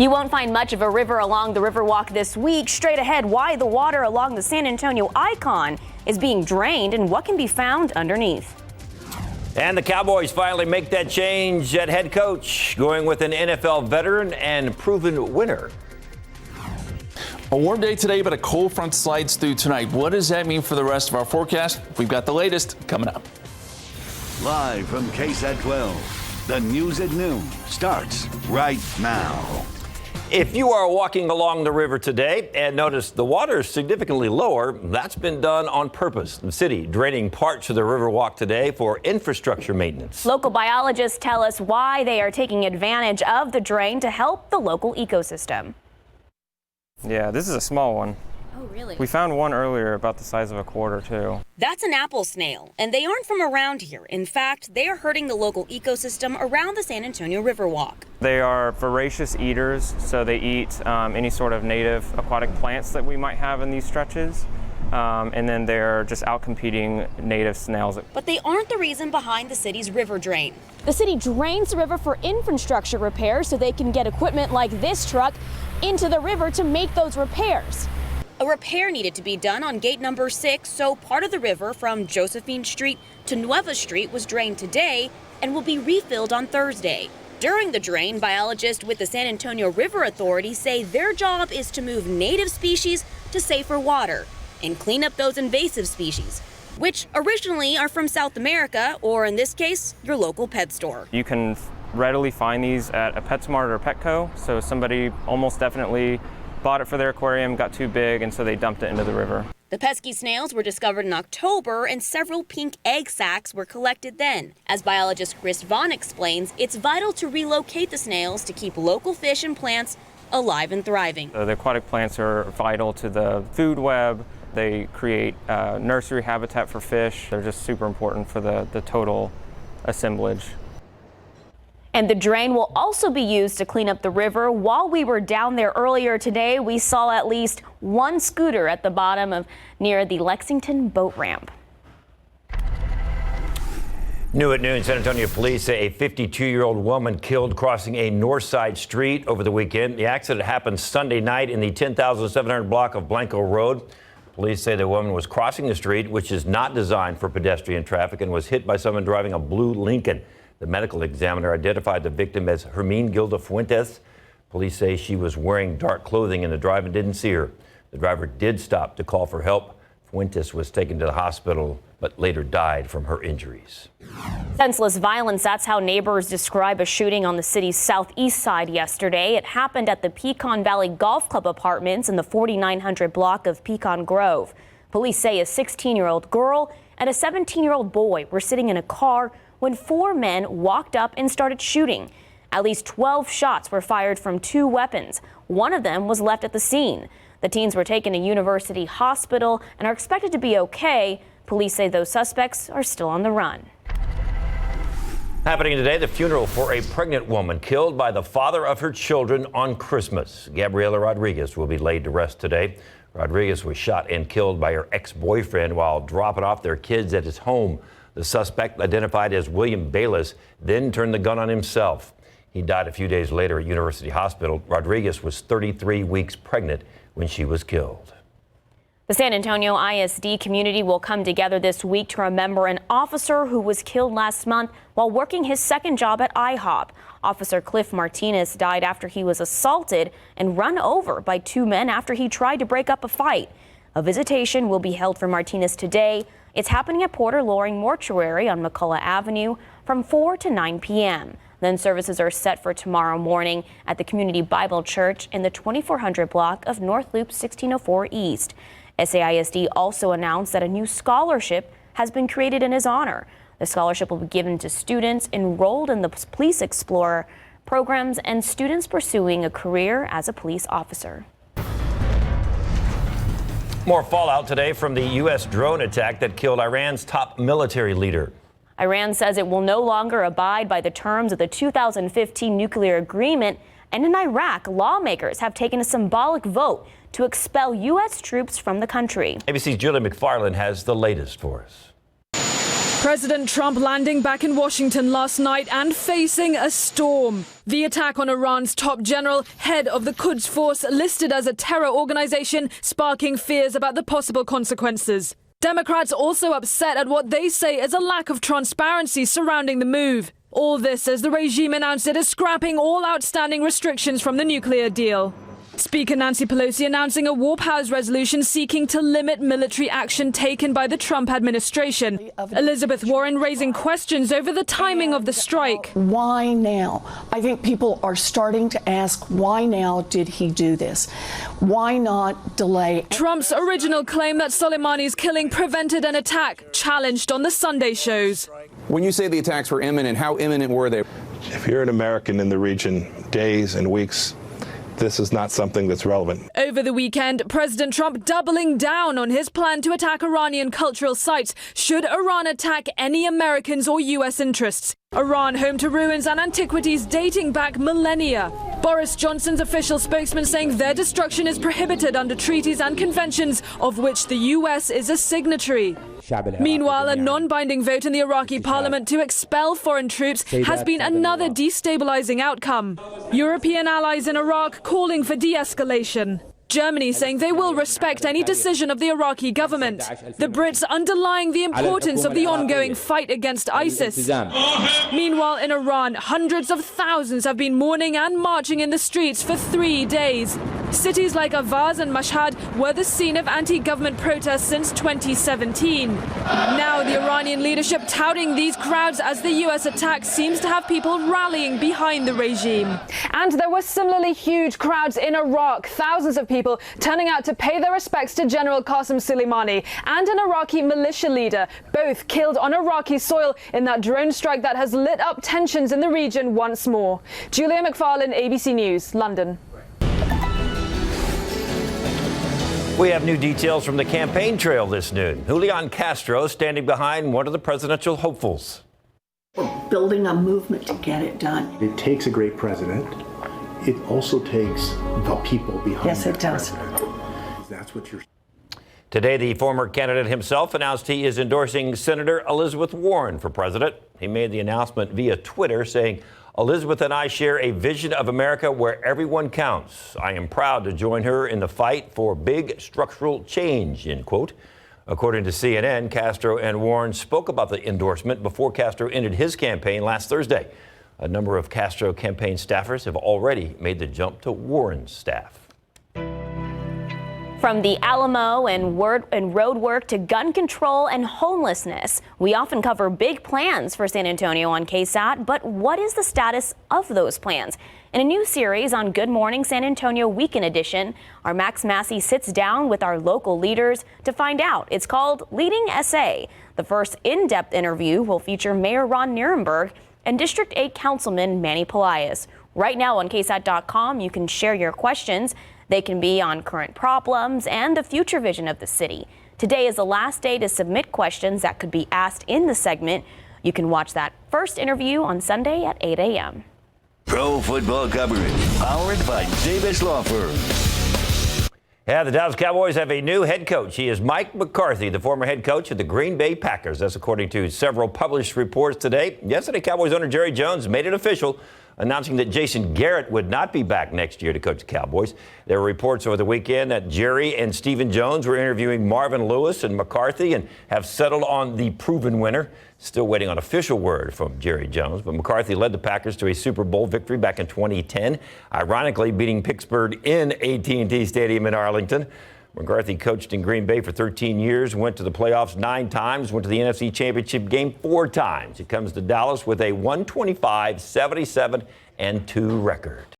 You won't find much of a river along the Riverwalk this week. Straight ahead, why the water along the San Antonio Icon is being drained and what can be found underneath. And the Cowboys finally make that change at head coach, going with an NFL veteran and proven winner. A warm day today, but a cold front slides through tonight. What does that mean for the rest of our forecast? We've got the latest coming up. Live from KSAT12, the news at noon starts right now. If you are walking along the river today and notice the water is significantly lower, that's been done on purpose. The city draining parts of the Riverwalk today for infrastructure maintenance. Local biologists tell us why they are taking advantage of the drain to help the local ecosystem. Yeah, this is a small one. Oh, really? We found one earlier about the size of a quarter, too. That's an apple snail, and they aren't from around here. In fact, they are hurting the local ecosystem around the San Antonio Riverwalk. They are voracious eaters, so they eat any sort of native aquatic plants that we might have in these stretches. And then they're just out-competing native snails. But they aren't the reason behind the city's river drain. The city drains the river for infrastructure repairs so they can get equipment like this truck into the river to make those repairs. A repair needed to be done on gate number 6, so part of the river from Josephine Street to Nueva Street was drained today and will be refilled on Thursday. During the drain, biologists with the San Antonio River Authority say their job is to move native species to safer water and clean up those invasive species, which originally are from South America, or in this case, your local pet store. You can readily find these at a PetSmart or Petco, so somebody almost definitely bought it for their aquarium, got too big, and so they dumped it into the river. The pesky snails were discovered in October, and several pink egg sacs were collected then. As biologist Chris Vaughn explains, it's vital to relocate the snails to keep local fish and plants alive and thriving. The aquatic plants are vital to the food web. They create nursery habitat for fish. They're just super important for the total assemblage. And the drain will also be used to clean up the river. While we were down there earlier today, we saw at least one scooter at the bottom of near the Lexington boat ramp. New at noon, San Antonio police say a 52-year-old woman killed crossing a north side street over the weekend. The accident happened Sunday night in the 10,700 block of Blanco Road. Police say the woman was crossing the street, which is not designed for pedestrian traffic, and was hit by someone driving a blue Lincoln. The medical examiner identified the victim as Hermine Gilda Fuentes. Police say she was wearing dark clothing and the driver didn't see her. The driver did stop to call for help. Fuentes was taken to the hospital, but later died from her injuries. Senseless violence, that's how neighbors describe a shooting on the city's southeast side yesterday. It happened at the Pecan Valley Golf Club apartments in the 4900 block of Pecan Grove. Police say a 16-year-old girl and a 17-year-old boy were sitting in a car when 4 men walked up and started shooting. At least 12 shots were fired from 2 weapons. One of them was left at the scene. The teens were taken to University Hospital and are expected to be okay. Police say those suspects are still on the run. Happening today, the funeral for a pregnant woman killed by the father of her children on Christmas. Gabriela Rodriguez will be laid to rest today. Rodriguez was shot and killed by her ex-boyfriend while dropping off their kids at his home. The suspect, identified as William Bayless, then turned the gun on himself. He died a few days later at University Hospital. Rodriguez was 33 weeks pregnant when she was killed. The San Antonio ISD community will come together this week to remember an officer who was killed last month while working his second job at IHOP. Officer Cliff Martinez died after he was assaulted and run over by 2 men after he tried to break up a fight. A visitation will be held for Martinez today. It's happening at Porter Loring Mortuary on McCullough Avenue from 4 to 9 p.m. Then services are set for tomorrow morning at the Community Bible Church in the 2400 block of North Loop 1604 East. SAISD also announced that a new scholarship has been created in his honor. The scholarship will be given to students enrolled in the Police Explorer programs and students pursuing a career as a police officer. More fallout today from the U.S. drone attack that killed Iran's top military leader. Iran says it will no longer abide by the terms of the 2015 nuclear agreement. And in Iraq, lawmakers have taken a symbolic vote to expel U.S. troops from the country. ABC's Julie McFarland has the latest for us. President Trump landing back in Washington last night and facing a storm. The attack on Iran's top general, head of the Quds Force, listed as a terror organization, sparking fears about the possible consequences. Democrats also upset at what they say is a lack of transparency surrounding the move. All this as the regime announced it is scrapping all outstanding restrictions from the nuclear deal. Speaker Nancy Pelosi announcing a Warp House resolution seeking to limit military action taken by the Trump administration. Elizabeth Warren raising questions over the timing of the strike. Why now? I think people are starting to ask, why now did he do this? Why not delay? Trump's original claim that Soleimani's killing prevented an attack, challenged on the Sunday shows. When you say the attacks were imminent, how imminent were they? If you're an American in the region, days and weeks, this is not something that's relevant. Over the weekend, President Trump doubling down on his plan to attack Iranian cultural sites should Iran attack any Americans or U.S. interests. Iran home to ruins and antiquities dating back millennia. Boris Johnson's official spokesman saying their destruction is prohibited under treaties and conventions of which the U.S. is a signatory. Meanwhile, a non-binding vote in the Iraqi parliament to expel foreign troops has been another destabilizing outcome. European allies in Iraq calling for de-escalation. Germany saying they will respect any decision of the Iraqi government. The Brits underlying the importance of the ongoing fight against ISIS. Meanwhile, in Iran, hundreds of thousands have been mourning and marching in the streets for 3 days. Cities like Avaz and Mashhad were the scene of anti-government protests since 2017. Now the Iranian leadership touting these crowds as the US attack seems to have people rallying behind the regime. And there were similarly huge crowds in Iraq, thousands of people turning out to pay their respects to General Qasem Soleimani and an Iraqi militia leader, both killed on Iraqi soil in that drone strike that has lit up tensions in the region once more. Julia McFarlane, ABC News, London. We have new details from the campaign trail this noon. Julian Castro standing behind one of the presidential hopefuls. We're building a movement to get it done. It takes a great president. It also takes the people behind. Yes, it does. That's what you're. Today, the former candidate himself announced he is endorsing Senator Elizabeth Warren for president. He made the announcement via Twitter saying, "Elizabeth and I share a vision of America where everyone counts. I am proud to join her in the fight for big structural change," end quote. According to CNN, Castro and Warren spoke about the endorsement before Castro ended his campaign last Thursday. A number of Castro campaign staffers have already made the jump to Warren's staff. From the Alamo and road work to gun control and homelessness, we often cover big plans for San Antonio on KSAT, but what is the status of those plans? In a new series on Good Morning San Antonio Weekend Edition, our Max Massey sits down with our local leaders to find out. It's called Leading SA. The first in-depth interview will feature Mayor Ron Nirenberg and District 8 Councilman Manny Pelaez. Right now on KSAT.com, you can share your questions. They can be on current problems and the future vision of the city. Today is the last day to submit questions that could be asked in the segment. You can watch that first interview on Sunday at 8 a.m. Pro football coverage powered by Davis Law Firm. Yeah, the Dallas Cowboys have a new head coach. He is Mike McCarthy, the former head coach of the Green Bay Packers. That's according to several published reports today. Yesterday, Cowboys owner Jerry Jones made it official, announcing that Jason Garrett would not be back next year to coach the Cowboys. There were reports over the weekend that Jerry and Stephen Jones were interviewing Marvin Lewis and McCarthy and have settled on the proven winner. Still waiting on official word from Jerry Jones, but McCarthy led the Packers to a Super Bowl victory back in 2010, ironically beating Pittsburgh in AT&T Stadium in Arlington. McCarthy coached in Green Bay for 13 years, went to the playoffs 9 times, went to the NFC Championship game 4 times. He comes to Dallas with a 125-77-2 record.